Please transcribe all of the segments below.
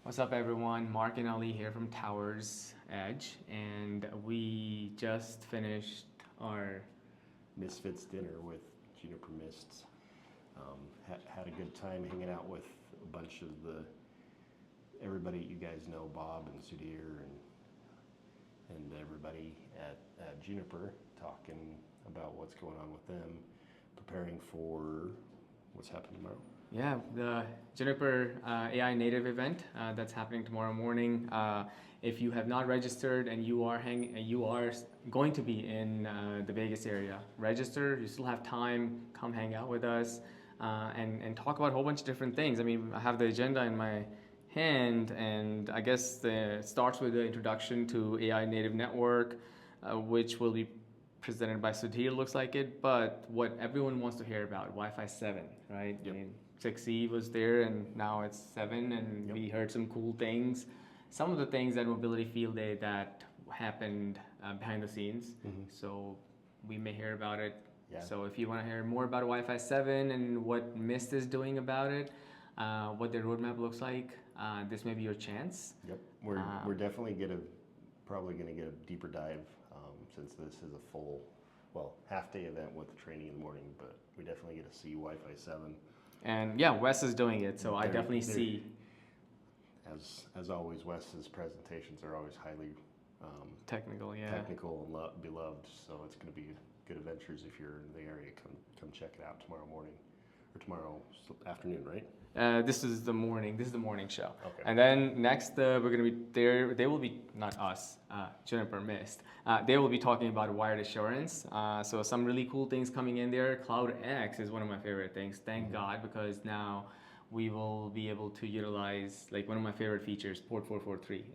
What's up, everyone? Mark and Ali here from Towers Edge, and we just finished our Misfits dinner with Juniper Mists. Had a good time hanging out with a bunch of everybody you guys know, Bob and Sudhir and everybody at Juniper, talking about what's going on with them, preparing for what's happening tomorrow. Yeah, the Juniper AI native event that's happening tomorrow morning. If you have not registered and you are going to be in the Vegas area, register. You still have time. Come hang out with us and talk about a whole bunch of different things. I mean, I have the agenda in my hand, and I guess it starts with the introduction to AI native network, which will be presented by Sudhir, looks like it. But what everyone wants to hear about, Wi-Fi 7, right? Yep. I mean, 6E was there, and now it's 7, and we heard some cool things. Some of the things at Mobility Field Day that happened behind the scenes, so we may hear about it. Yeah. So if you want to hear more about Wi-Fi 7 and what Mist is doing about it, what their roadmap looks like, this may be your chance. Yep, we're definitely probably going to get a deeper dive since this is a full, half day event with the training in the morning, but we definitely get to see Wi-Fi 7. And yeah, Wes is doing it, so I definitely see. As always, Wes's presentations are always highly technical and beloved. So it's going to be good adventures if you're in the area. Come check it out tomorrow morning or tomorrow afternoon, right? This is the morning. This is the morning show. Okay. And then next, we're going to be there. They will be, not us, Juniper Mist. They will be talking about wired assurance. So some really cool things coming in there. Cloud X is one of my favorite things. Thank God, because now we will be able to utilize, like, one of my favorite features, port 443.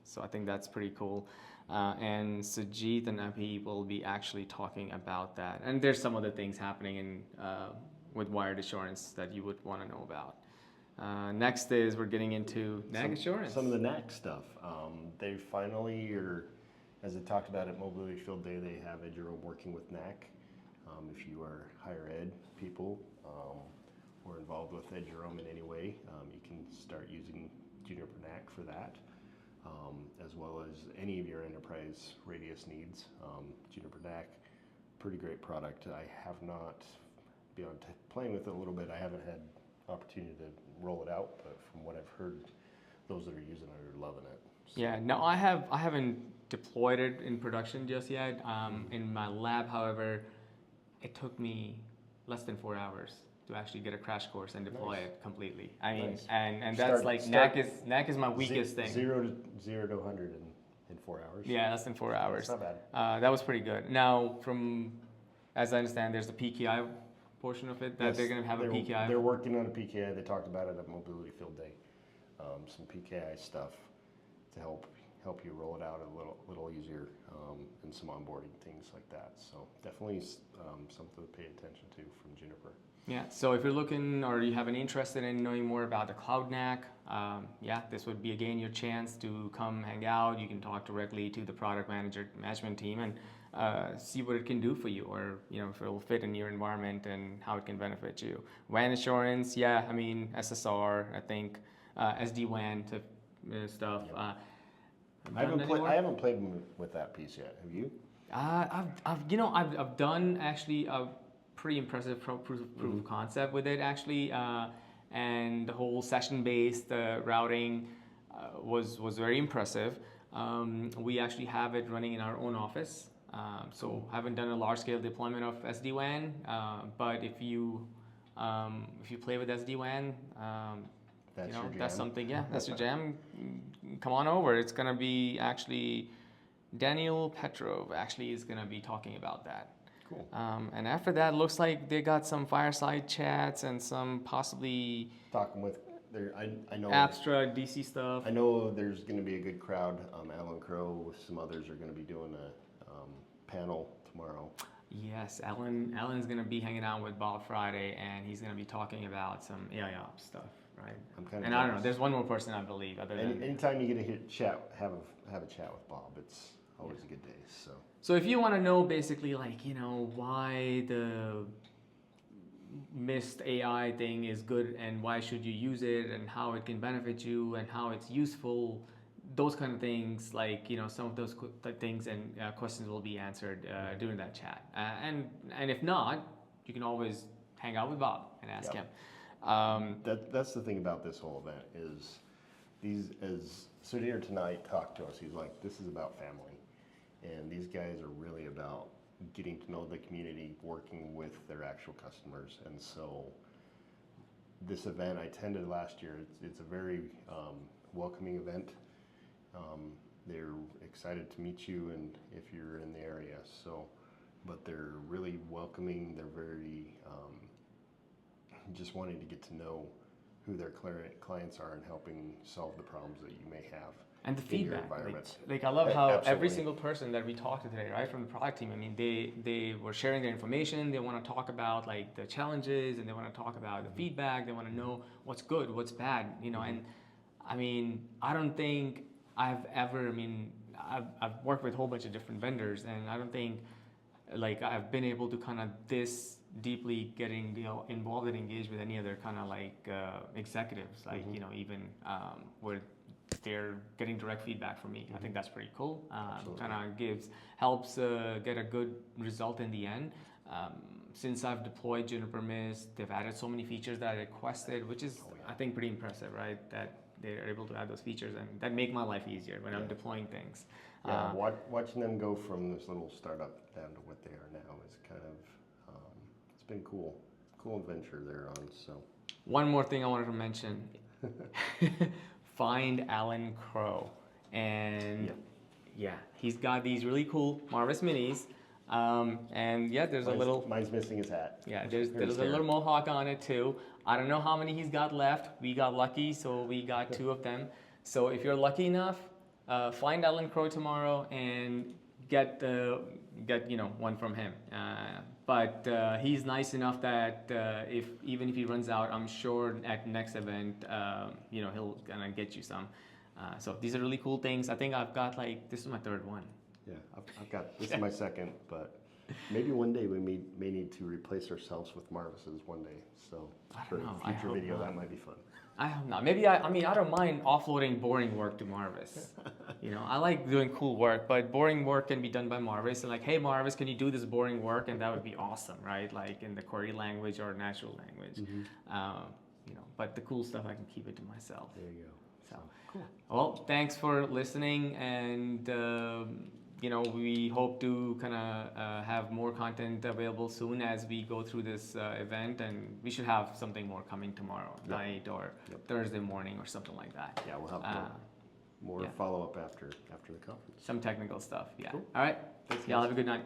So I think that's pretty cool. And Sajid and Api will be actually talking about that. And there's some other things happening with wired assurance that you would want to know about. Next is we're getting into NAC assurance. Some of the NAC stuff. They finally as they talked about at Mobility Field Day, they have Jerome working with NAC. If you are higher ed people or involved with Jerome in any way, you can start using Juniper NAC for that, as well as any of your enterprise radius needs. Juniper NAC, pretty great product. I have not, beyond playing with it a little bit, I haven't had opportunity to roll it out, but from what I've heard, those that are using it are loving it. So. Yeah, no, I haven't deployed it in production just yet. In my lab, however, it took me less than 4 hours to actually get a crash course and deploy it completely. I mean, and that's NAC is my weakest thing. Zero to 100 in 4 hours. Yeah, less than 4 hours. That's not bad. That was pretty good. Now, as I understand, there's the PKI portion of it that they're going to have a PKI. They're working on a PKI. They talked about it at Mobility Field Day. Some PKI stuff to help you roll it out a little easier, and some onboarding things like that. So definitely something to pay attention to from Juniper. Yeah, so if you're looking or you have an interest in knowing more about the Cloud NAC, this would be again your chance to come hang out. You can talk directly to the product management team and see what it can do for you, or if it will fit in your environment and how it can benefit you. WAN assurance, SSR, I think SD-WAN stuff. Yep. I haven't played with that piece yet. Have you? I've done actually a pretty impressive proof of concept with it actually, and the whole session-based routing was very impressive. We actually have it running in our own office, so haven't done a large-scale deployment of SD-WAN, but if you play with SD-WAN, that's something. Yeah, that's your jam. Come on over. It's gonna be actually Daniel Petrov is gonna be talking about that. Cool. And after that, looks like they got some fireside chats and some possibly talking with I know Abstra DC stuff. I know there's going to be a good crowd. Alan Crow with some others are going to be doing a panel tomorrow. Yes, Alan is going to be hanging out with Bob Friday, and he's going to be talking about some AI ops stuff, right? And I don't know. There's one more person I believe. Anytime you get to have a chat with Bob, it's always a good day. So if you want to know basically why the Mist AI thing is good and why should you use it and how it can benefit you and how it's useful. Those kind of things, like some of those things and questions will be answered during that chat. And if not, you can always hang out with Bob and ask him. That's the thing about this whole event is as Sudhir tonight talked to us, he's like, this is about family, and these guys are really about getting to know the community, working with their actual customers. And so this event I attended last year, it's a very welcoming event. They're excited to meet you, and if you're in the area. So, but they're really welcoming. They're very just wanting to get to know who their clients are and helping solve the problems that you may have. And the in your feedback, environment. like I love how Absolutely. every single person that we talked to today, right, from the product team, I mean, they were sharing their information. They want to talk about like the challenges, and they want to talk about the feedback. They want to know what's good, what's bad, And I mean, I don't think I've ever. I mean, I've worked with a whole bunch of different vendors, and I don't think like I've been able to kind of this deeply getting involved and engaged with any other kind of like executives, like even where they're getting direct feedback from me. I think that's pretty cool. Kind of helps get a good result in the end. Since I've deployed Juniper Mist, they've added so many features that I requested, which is I think pretty impressive, right? That they're able to add those features and that make my life easier when I'm deploying things. Yeah, watching them go from this little startup down to what they are now is kind of it's been cool adventure they're on. So one more thing I wanted to mention. Find Alan Crow, and he's got these really cool Marvis Minis, and there's mine's missing his hat. Yeah, there's a little mohawk on it too. I don't know how many he's got left. We got lucky, so we got 2 of them. So if you're lucky enough, find Alan Crow tomorrow and get one from him. But he's nice enough that even if he runs out, I'm sure at next event, he'll gonna get you some. So these are really cool things. I think I've got this is my 3rd one. Yeah, I've got this is my 2nd, but maybe one day we may need to replace ourselves with Marvis's one day. So for a future video, that might be fun. I hope not. Maybe I don't mind offloading boring work to Marvis. I like doing cool work, but boring work can be done by Marvis. And like, hey Marvis, can you do this boring work? And that would be awesome, right? Like in the query language or natural language. But the cool stuff I can keep it to myself. There you go. So cool. Well, thanks for listening, and we hope to kind of have more content available soon as we go through this event, and we should have something more coming tomorrow night or Thursday morning or something like that. Yeah, we'll have more follow-up after the conference. Some technical stuff, yeah. Cool. All right. Y'all have a good night.